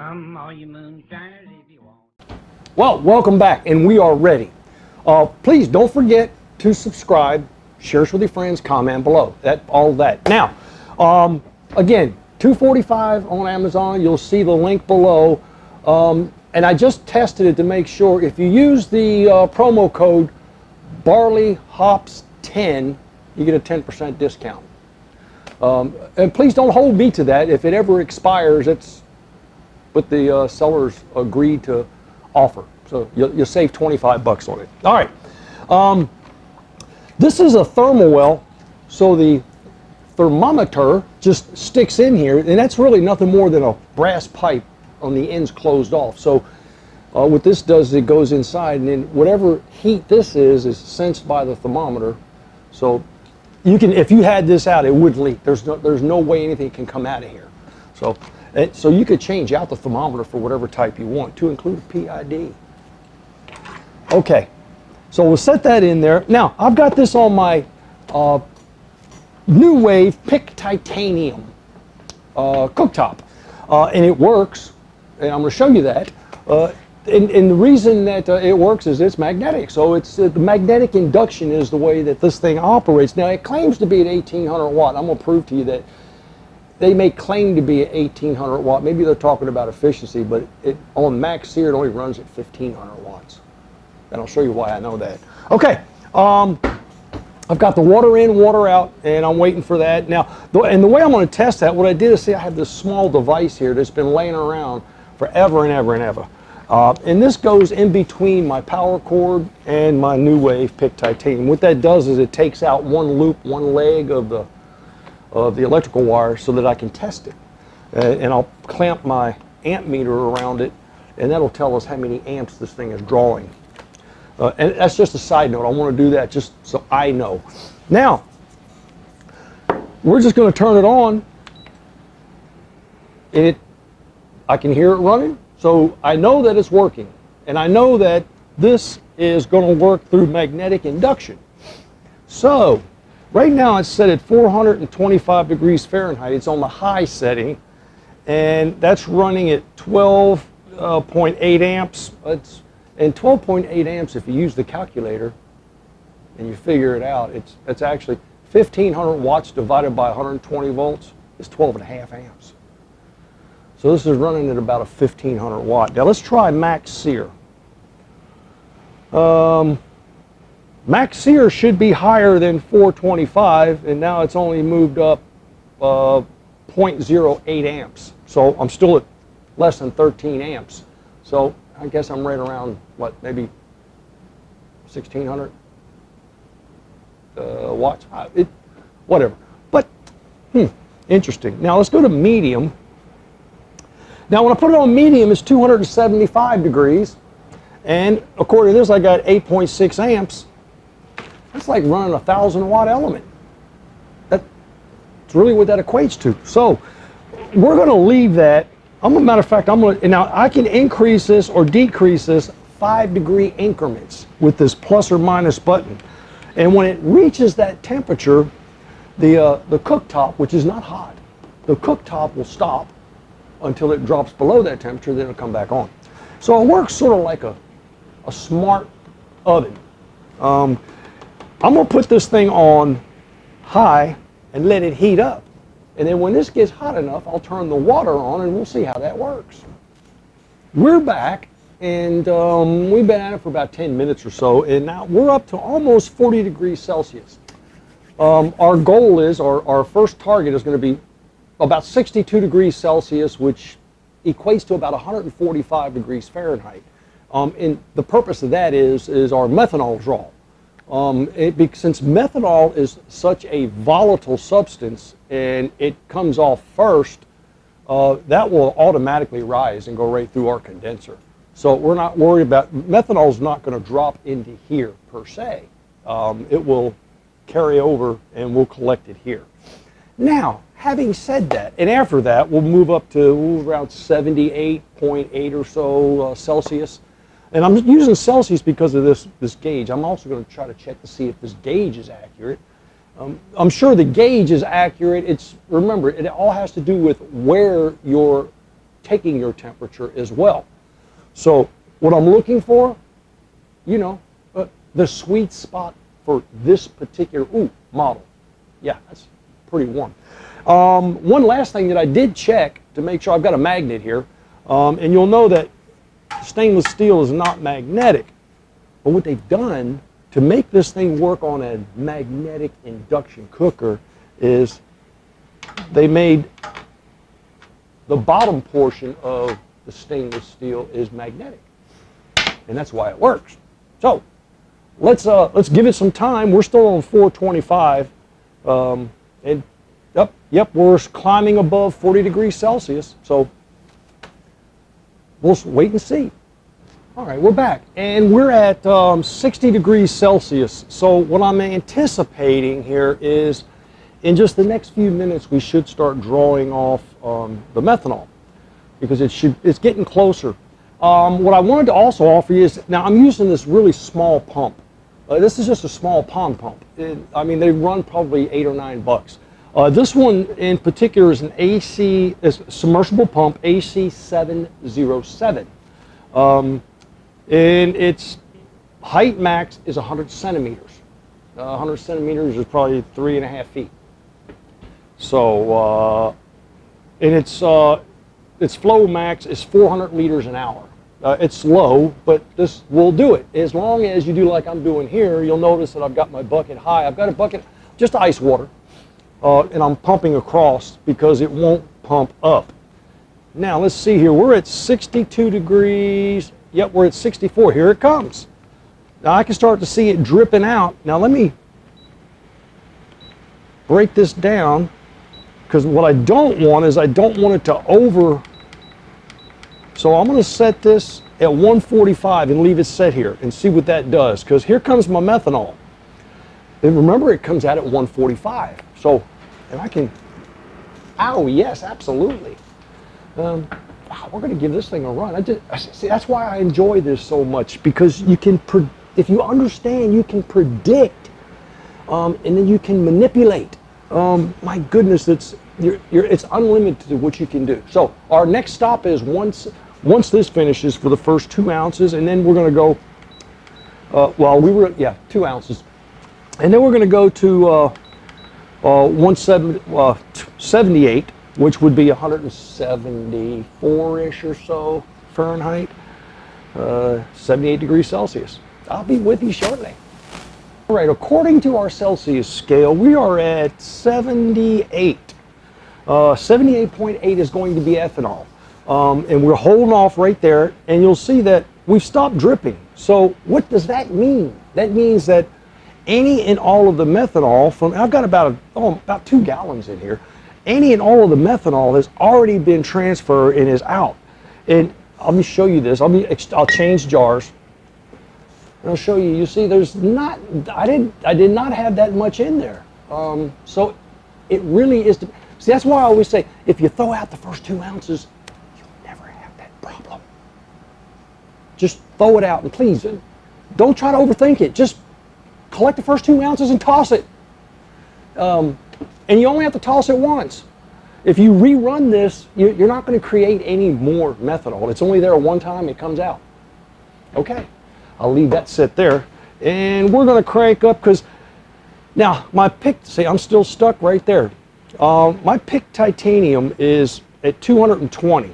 Come, all you moonshiners, if you want. Well, welcome back, and we are ready. Please don't forget to subscribe, share this with your friends, comment below. All that. Now, again, $245 on Amazon. You'll see the link below. And I just tested it to make sure. If you use the promo code BarleyHops10, you get a 10% discount. And please don't hold me to that. If it ever expires, it's what the sellers agreed to offer. So you'll save 25 bucks on it. All right. This is a thermal well, so the thermometer just sticks in here, and that's really nothing more than a brass pipe on the ends closed off. So what this does is it goes inside, and then whatever heat this is sensed by the thermometer. So you can, if you had this out, it would leak. There's no way anything can come out of here. So you could change out the thermometer for whatever type you want, to include a PID. Okay, so we'll set that in there. Now, I've got this on my New Wave PIC Titanium cooktop, and it works, and I'm going to show you that. And the reason that it works is it's magnetic. So it's the magnetic induction is the way that this thing operates. Now, it claims to be at 1800 watt. I'm going to prove to you that they may claim to be at 1800 watt. Maybe they're talking about efficiency, but on Max Sear, it only runs at 1500 watts. And I'll show you why I know that. Okay, I've got the water in, water out, and I'm waiting for that. Now, and the way I'm going to test that, what I did is, see, I have this small device here that's been laying around forever and ever and ever. And this goes in between my power cord and my New Wave PIC Titanium. What that does is it takes out one loop, one leg of the electrical wire so that I can test it. And I'll clamp my amp meter around it, and that'll tell us how many amps this thing is drawing. And that's just a side note. I want to do that just so I know. Now, we're just going to turn it on, and I can hear it running. So I know that it's working, and I know that this is going to work through magnetic induction. So right now it's set at 425 degrees Fahrenheit. It's on the high setting, and that's running at 12.8 amps. And 12.8 amps, if you use the calculator and you figure it out, it's actually 1500 watts divided by 120 volts is 12.5 amps. So this is running at about a 1500 watt. Now let's try Max Sear. Max Sear should be higher than 425, and now it's only moved up 0.08 amps. So I'm still at less than 13 amps. So I guess I'm right around, what, maybe 1600 watts? Whatever. But, interesting. Now let's go to medium. Now when I put it on medium, it's 275 degrees. And according to this, I got 8.6 amps. That's like running a 1,000 watt element. That's really what that equates to. So we're going to leave that. Matter of fact, now I can increase this or decrease this 5-degree increments with this plus or minus button. And when it reaches that temperature, the cooktop, which is not hot, the cooktop will stop until it drops below that temperature, then it'll come back on. So it works sort of like a smart oven. I'm going to put this thing on high and let it heat up. And then when this gets hot enough, I'll turn the water on and we'll see how that works. We're back, and we've been at it for about 10 minutes or so, and now we're up to almost 40 degrees Celsius. Our goal is, our first target is going to be about 62 degrees Celsius, which equates to about 145 degrees Fahrenheit. And the purpose of that is our methanol draw. Since methanol is such a volatile substance and it comes off first, that will automatically rise and go right through our condenser. So we're not worried about, methanol is not going to drop into here per se. It will carry over and we'll collect it here. Now, having said that, and after that, we'll move up to around 78.8 or so Celsius. And I'm using Celsius because of this gauge. I'm also going to try to check to see if this gauge is accurate. I'm sure the gauge is accurate. Remember, it all has to do with where your taking your temperature as well. So what I'm looking for, you know, the sweet spot for this particular model. Yeah, that's pretty warm. One last thing that I did check to make sure, I've got a magnet here, and you'll know that stainless steel is not magnetic. But what they've done to make this thing work on a magnetic induction cooker is they made the bottom portion of the stainless steel is magnetic, and that's why it works. So let's give it some time. We're still on 425, and yep, we're climbing above 40 degrees Celsius. So we'll wait and see. All right, we're back, and we're at 60 degrees Celsius. So what I'm anticipating here is, in just the next few minutes, we should start drawing off the methanol, because it's getting closer. What I wanted to also offer you is, now I'm using this really small pump. This is just a small pond pump. I mean, they run probably $8 or $9. This one in particular is is a submersible pump, AC707. And its height max is 100 centimeters. 100 centimeters is probably 3.5 feet. So, and its flow max is 400 liters an hour. It's low, but this will do it. As long as you do like I'm doing here, you'll notice that I've got my bucket high. I've got a bucket, just ice water, and I'm pumping across because it won't pump up. Now, let's see here. We're at 62 degrees. Yep, we're at 64. Here it comes. Now, I can start to see it dripping out. Now, let me break this down, because what I don't want is I don't want it to over. So I'm going to set this at 145 and leave it set here and see what that does, because here comes my methanol. And remember, it comes out at 145. So, and I can, oh yes, absolutely. Wow, we're going to give this thing a run. See, that's why I enjoy this so much, because you can, if you understand, you can predict, and then you can manipulate. My goodness, it's unlimited what you can do. So our next stop is once this finishes for the first 2 ounces, and then we're going to go. 2 ounces, and then we're going to go to 178. Which would be 174-ish or so Fahrenheit, 78 degrees Celsius. I'll be with you shortly. All right, according to our Celsius scale, we are at 78. 78.8 is going to be ethanol. And we're holding off right there, and you'll see that we've stopped dripping. So what does that mean? That means that any and all of the methanol from, I've got about 2 gallons in here, any and all of the methanol has already been transferred and is out. And let me show you this. I'll change jars. And I'll show you. You see, there's not. I did not have that much in there. So it really is. See, that's why I always say, if you throw out the first 2 ounces, you'll never have that problem. Just throw it out, and please don't try to overthink it. Just collect the first 2 ounces and toss it. And you only have to toss it once. If you rerun this, you're not going to create any more methanol. It's only there one time, it comes out. Okay, I'll leave that sit there. And we're going to crank up, because now my pick, see, I'm still stuck right there. My pick titanium is at 220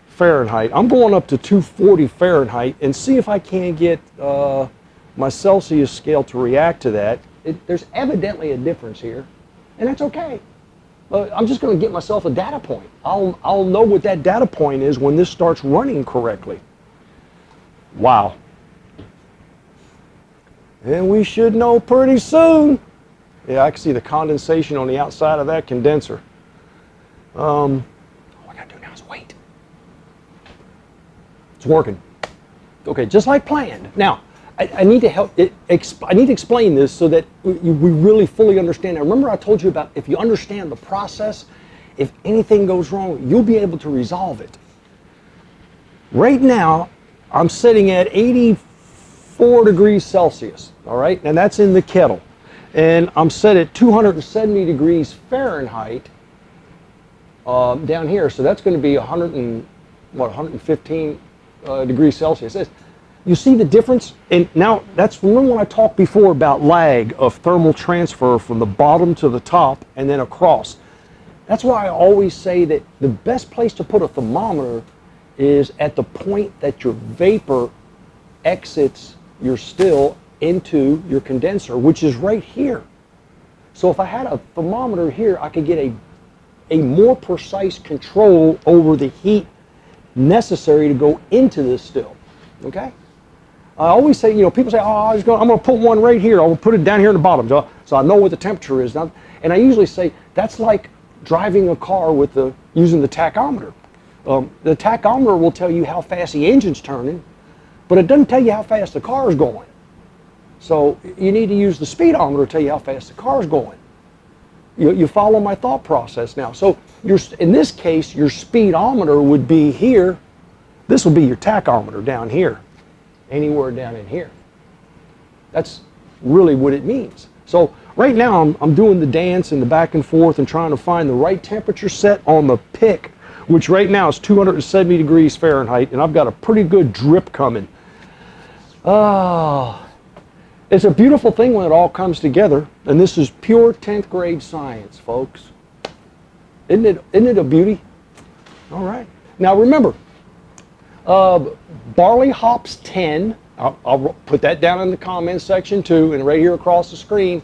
Fahrenheit. I'm going up to 240 Fahrenheit and see if I can get my Celsius scale to react to that. There's evidently a difference here. And that's okay. I'm just going to get myself a data point. I'll know what that data point is when this starts running correctly. Wow. And we should know pretty soon. Yeah, I can see the condensation on the outside of that condenser. All I got to do now is wait. It's working. Okay, just like planned. Now, I need to I need to explain this so that we really fully understand. Now, remember I told you about, if you understand the process, if anything goes wrong, you'll be able to resolve it. Right now, I'm sitting at 84 degrees Celsius, all right? And that's in the kettle. And I'm set at 270 degrees Fahrenheit. down here. So that's going to be 115 degrees Celsius. You see the difference? And now remember when I talked before about lag of thermal transfer from the bottom to the top and then across. That's why I always say that the best place to put a thermometer is at the point that your vapor exits your still into your condenser, which is right here. So if I had a thermometer here, I could get a more precise control over the heat necessary to go into this still, okay? I always say, people say, oh, I'm going to put one right here. I'll put it down here in the bottom so I know what the temperature is. And I usually say that's like driving a car using the tachometer. The tachometer will tell you how fast the engine's turning, but it doesn't tell you how fast the car is going. So you need to use the speedometer to tell you how fast the car is going. You follow my thought process now. So in this case, your speedometer would be here. This will be your tachometer down here, anywhere down in here. That's really what it means. So right now I'm doing the dance and the back and forth and trying to find the right temperature set on the pick, which right now is 270 degrees Fahrenheit, and I've got a pretty good drip coming. It's a beautiful thing when it all comes together, and this is pure 10th grade science, folks. Isn't it a beauty? All right. Now remember, Barley Hops 10, I'll put that down in the comments section too, and right here across the screen.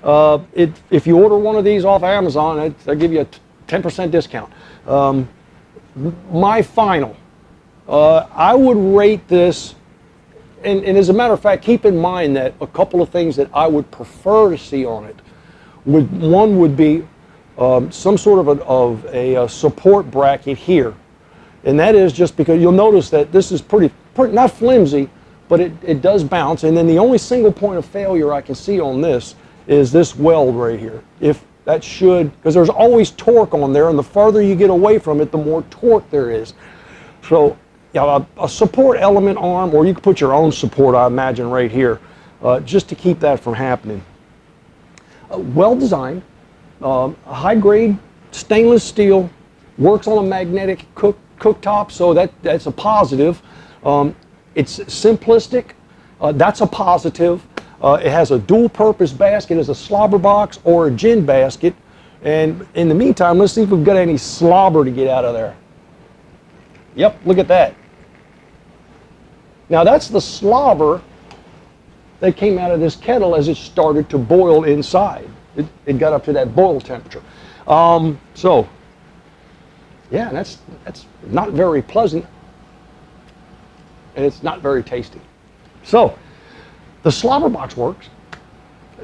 If you order one of these off Amazon, they'll give you a 10% discount. My final, I would rate this, and as a matter of fact, keep in mind that a couple of things that I would prefer to see on it, one would be some sort of a support bracket here. And that is just because you'll notice that this is pretty not flimsy, but it does bounce. And then the only single point of failure I can see on this is this weld right here. If that because there's always torque on there, and the farther you get away from it, the more torque there is. So a support element arm, or you can put your own support, I imagine, right here, just to keep that from happening. Well designed, high-grade stainless steel, works on a magnetic cooktop, so that's a positive. It's simplistic, that's a positive. It has a dual-purpose basket as a slobber box or a gin basket. And in the meantime, let's see if we've got any slobber to get out of there. Yep, look at that. Now that's the slobber that came out of this kettle as it started to boil inside. It got up to that boil temperature. So, yeah, that's not very pleasant, and it's not very tasty. So, the slobber box works,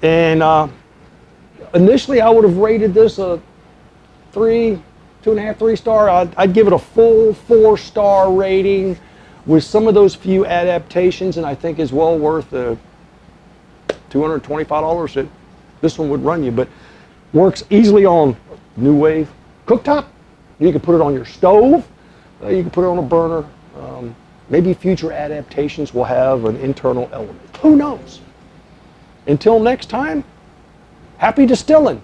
and initially I would have rated this a 2.5, 3 star. I'd give it a full 4-star rating with some of those few adaptations, and I think is well worth the $225 that this one would run you. But works easily on New Wave cooktop. You can put it on your stove. You can put it on a burner. Maybe future adaptations will have an internal element. Who knows? Until next time, happy distilling.